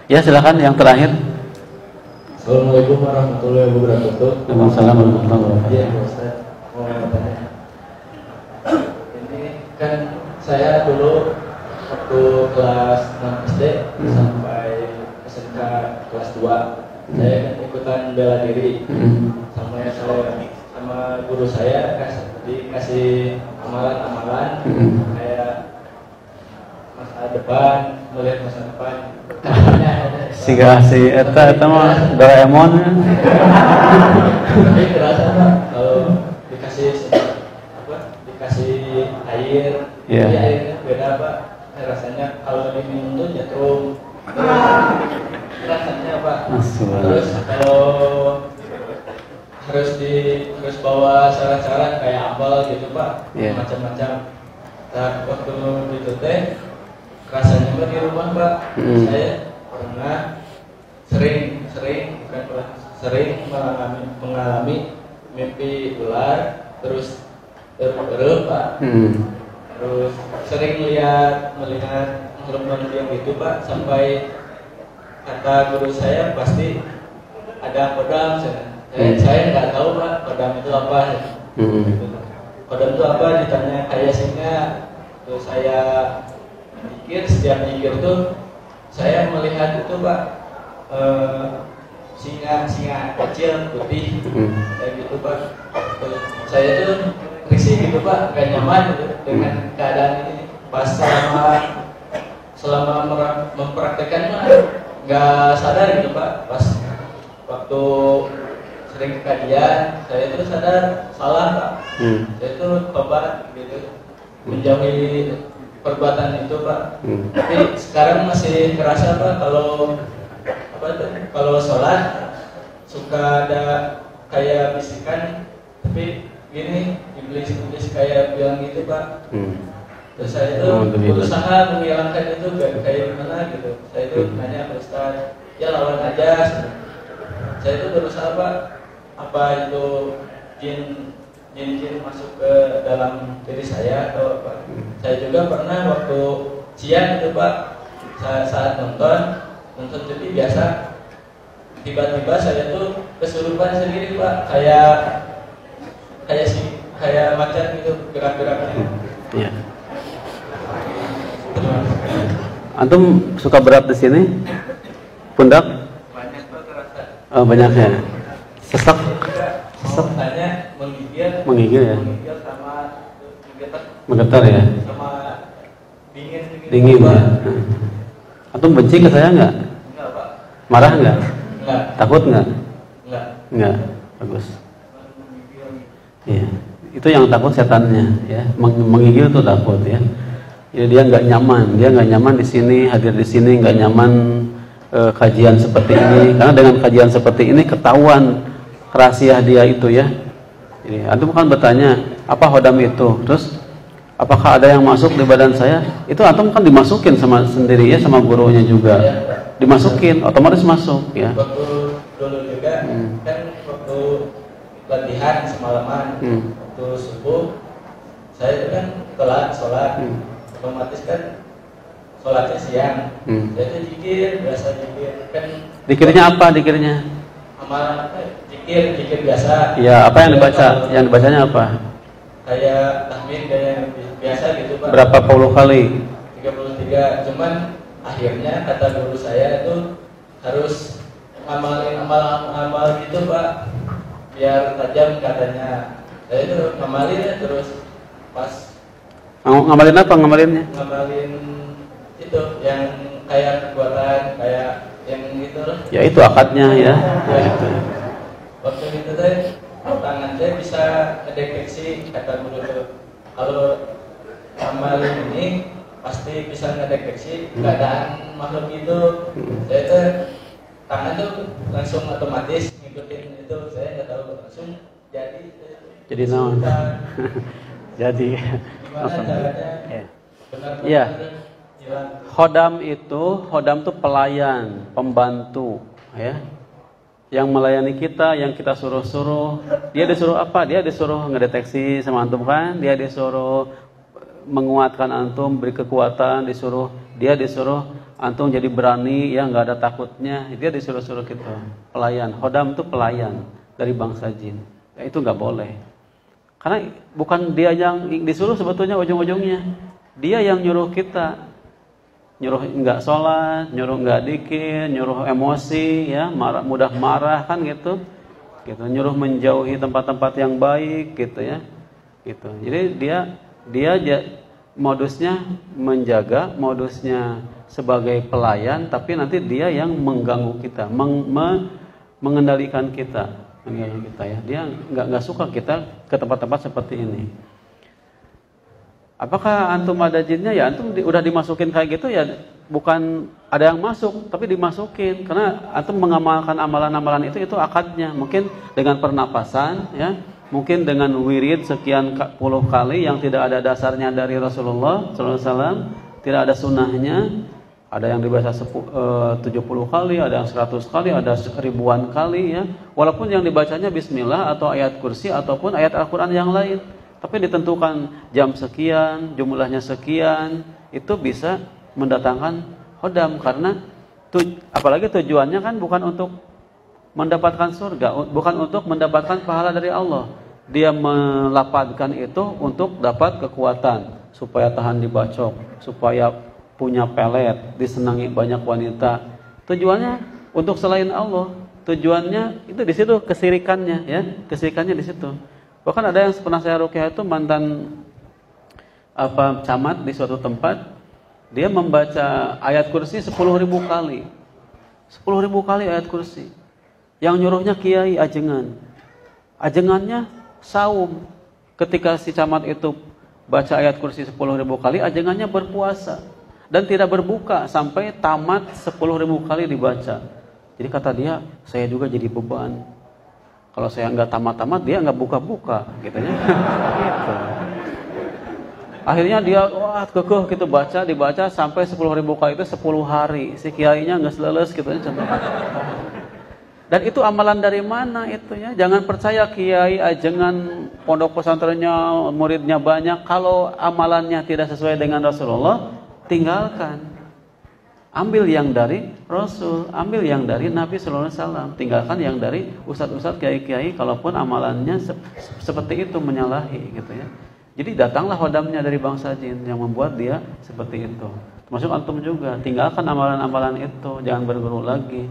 Ya silakan yang terakhir. Assalamualaikum warahmatullahi wabarakatuh. Waalaikumsalam warahmatullahi wabarakatuh. Iya Ustaz, mau bertanya. Ini kan saya dulu waktu kelas 6 SD sampai SMK kelas 2 saya kan ikutan bela diri sama guru saya dikasih amalan-amalan kayak masa depan, melihat masa depan. Si eta mah Doraemon. Tapi terasa Pak, kalau dikasih air, airnya beda Pak. Rasanya kalau diminum tuh nyetrum. Rasanya Pak. Terus kalau harus bawa syarat-syarat kayak apel gitu Pak, macam-macam. Nah, waktu itu teh rasanya Pak di rumah Pak, saya pernah sering mengalami mimpi ular, terus Pak. Terus sering melihat makhluk-makhluk yang itu Pak, sampai kata guru saya pasti ada kodam. Saya nggak tahu Pak kodam itu apa. Kodam itu apa ditanya kayak singa. Terus saya setiap mikir tuh saya melihat itu Pak, singa kecil putih kayak gitu Pak. Saya tuh risih gitu Pak, gak nyaman gitu dengan keadaan ini. Pas selama mempraktekkan mah gak sadar gitu Pak. Pas waktu sering kajian saya itu sadar salah Pak. Saya itu tobat gitu, menjauhi perbuatan itu Pak. Tapi sekarang masih kerasa Pak, kalau sholat suka ada kayak bisikan, tapi gini iblis kayak bilang gitu Pak. Terus saya itu berusaha menghilangkan itu kayak gimana gitu. Saya itu nanya ke Ustaz, ya lawan aja. Saya itu berusaha Pak, apa itu jin masuk ke dalam diri saya atau apa. Saya juga pernah waktu siang itu Pak, saat nonton TV biasa, tiba-tiba saya tuh kesurupan sendiri Pak, kayak macan gitu gerak-geraknya. Iya. Antum suka berat di sini? Pundak? Banyak Pak terasa. Oh, banyak ya. Sesak? Tanya menggigil ya. Menggigil sama menggetar ya. Sama dingin ya. Antum benci ke saya enggak? Enggak Pak. Marah enggak? Enggak. Takut enggak? Enggak. Bagus. Iya. Itu yang takut setannya ya. Menggigil itu takut ya. Jadi dia nggak nyaman di sini, hadir di sini nggak nyaman kajian seperti ini. Karena dengan kajian seperti ini ketahuan rahasia dia itu ya. Jadi antum kan bertanya, apa hodam itu? Terus apakah ada yang masuk di badan saya? Itu antum kan dimasukin sama sendiri ya, sama gurunya juga. Dimasukin, otomatis masuk ya. Waktu dulu juga kan waktu latihan semalaman, waktu subuh saya itu kan telat sholat. Otomatis kan sholatnya siang. Saya itu biasa zikir kan. Zikirnya apa zikirnya? Amalan zikir biasa. Ya, apa yang dibaca? Yang dibacanya apa? Kayak tahmid kayak biasa gitu Pak. Berapa puluh kali? 33. Cuman akhirnya kata guru saya itu harus ngamalin amal gitu Pak, biar tajam katanya. Saya itu ngamalin ya, terus pas ngamalin apa ngamalinnya? Ngamalin itu yang kayak kekuatan kayak yang gitu loh. Ya itu akadnya ya. Waktu itu teh tangan saya bisa ngedeteksi kata guru itu. Kalau ngamalin ini pasti bisa ngedeteksi keadaan makhluk itu. Saya tuh tangan tuh langsung otomatis ngikutin itu. Saya nggak tahu langsung jadi naon. Jadi gimana caranya? Iya. Khodam itu pelayan, pembantu ya. Yang melayani kita, yang kita suruh-suruh. Dia disuruh apa? Dia disuruh ngedeteksi sama antum kan? Dia disuruh menguatkan antum, beri kekuatan, dia disuruh antum jadi berani ya, nggak ada takutnya. Dia disuruh-suruh gitu, pelayan. Khodam itu pelayan dari bangsa jin. Ya, itu nggak boleh. Karena bukan dia yang disuruh sebetulnya ujung-ujungnya. Dia yang nyuruh kita. Nyuruh nggak sholat, nyuruh nggak dzikir, nyuruh emosi, ya, mudah marah kan gitu. Gitu, nyuruh menjauhi tempat-tempat yang baik gitu ya. Gitu. Jadi dia modusnya menjaga, modusnya sebagai pelayan, tapi nanti dia yang mengganggu kita, mengendalikan kita, ya. Dia nggak suka kita ke tempat-tempat seperti ini. Apakah antum ada jinnya? Ya antum udah dimasukin kayak gitu ya, bukan ada yang masuk, tapi dimasukin karena antum mengamalkan amalan-amalan itu akadnya. Mungkin dengan pernapasan, ya. Mungkin dengan wirid sekian puluh kali yang tidak ada dasarnya dari Rasulullah SAW, tidak ada sunnahnya. Ada yang dibaca 70 kali, ada yang 100 kali, ada ribuan kali ya. Walaupun yang dibacanya bismillah atau ayat kursi ataupun ayat Al-Quran yang lain. Tapi ditentukan jam sekian, jumlahnya sekian, itu bisa mendatangkan khodam. Karena apalagi tujuannya kan bukan untuk mendapatkan surga, bukan untuk mendapatkan pahala dari Allah. Dia melapatkan itu untuk dapat kekuatan, supaya tahan dibacok, supaya punya pelet, disenangi banyak wanita. Tujuannya untuk selain Allah. Tujuannya itu di situ kesirikannya, ya, kesirikannya di situ. Bahkan ada yang pernah saya ruqyah itu mantan camat di suatu tempat, dia membaca ayat kursi 10.000 kali. 10.000 kali ayat kursi. Yang nyuruhnya kiai ajengan. Ajengannya saum. Ketika si camat itu baca ayat kursi 10.000 kali, ajengannya berpuasa dan tidak berbuka sampai tamat 10.000 kali dibaca. Jadi kata dia, saya juga jadi beban. Kalau saya nggak tamat-tamat, dia nggak buka-buka, gitu ya. Gitu. Akhirnya dia kekeh gitu dibaca sampai 10.000 kali itu 10 hari. Si kiainya nggak seleles gitu ya. Dan itu amalan dari mana itu ya? Jangan percaya kiai ajengan pondok pesantrennya muridnya banyak, kalau amalannya tidak sesuai dengan Rasulullah, tinggalkan. Ambil yang dari Rasul, ambil yang dari Nabi sallallahu alaihi wasallam, tinggalkan yang dari ustadz-ustadz, kiai-kiai kalaupun amalannya seperti itu menyalahi gitu ya. Jadi datanglah khodamnya dari bangsa jin yang membuat dia seperti itu. Termasuk antum juga, tinggalkan amalan-amalan itu, jangan berguru lagi.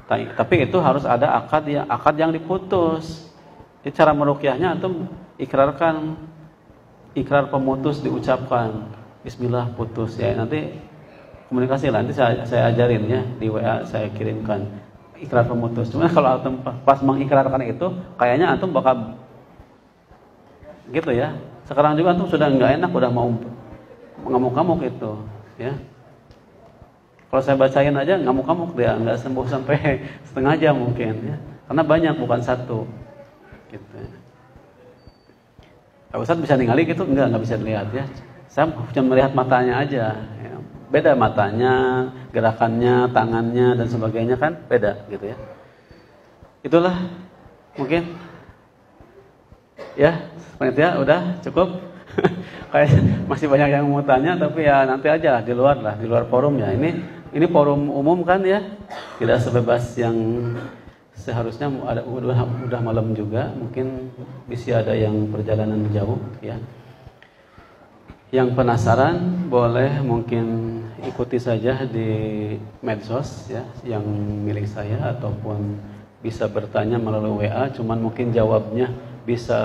Tapi itu harus ada akad yang diputus. Jadi cara meruqyahnya antum ikrarkan, ikrar pemutus diucapkan. Bismillah putus ya. Nanti komunikasi lah, nanti saya ajarin ya di WA, saya kirimkan ikrar pemutus. Cuma kalau antum pas mengikrarkan itu, kayaknya antum bakal gitu ya. Sekarang juga antum sudah nggak enak, udah mau ngamuk-ngamuk itu ya. Kalau saya bacain aja ngamuk-ngamuk dia, nggak sembuh sampai setengah jam mungkin ya. Karena banyak, bukan satu. Gitu. Pak Ustadz bisa ningali gitu? Nggak bisa dilihat ya. Saya cuma melihat matanya aja. Ya. Beda matanya, gerakannya, tangannya dan sebagainya kan beda gitu ya. Itulah mungkin. Ya, panitia udah cukup. Kayak masih banyak yang mau tanya, tapi ya nanti aja di luar forum ya. Ini forum umum kan ya, tidak sebebas yang seharusnya. Udah malam juga, mungkin bisa ada yang perjalanan jauh ya. Yang penasaran boleh mungkin ikuti saja di medsos ya, yang milik saya, ataupun bisa bertanya melalui WA. Cuman mungkin jawabnya bisa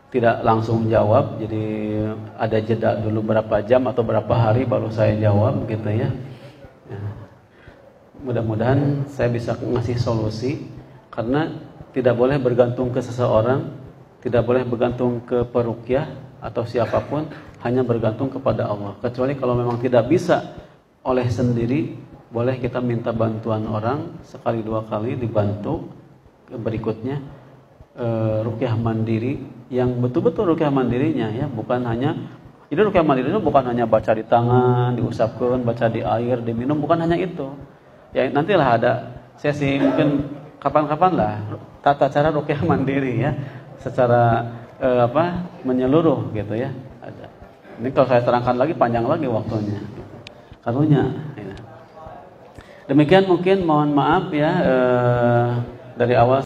tidak langsung jawab, jadi ada jeda dulu berapa jam atau berapa hari baru saya jawab gitu ya. Mudah-mudahan saya bisa ngasih solusi, karena tidak boleh bergantung ke seseorang, tidak boleh bergantung ke peruqyah atau siapapun, hanya bergantung kepada Allah. Kecuali kalau memang tidak bisa oleh sendiri, boleh kita minta bantuan orang, sekali dua kali dibantu. Berikutnya ruqyah mandiri yang betul-betul ruqyah mandirinya ya, bukan hanya. Jadi ruqyah mandiri itu bukan hanya baca di tangan, diusapkan, baca di air, diminum, bukan hanya itu. Ya nantilah ada sesi mungkin kapan-kapan lah tata cara ruqyah mandiri ya, secara menyeluruh gitu ya. Ada. Ini kalau saya terangkan lagi panjang lagi waktunya. Karunya. Ya. Demikian mungkin, mohon maaf ya dari awal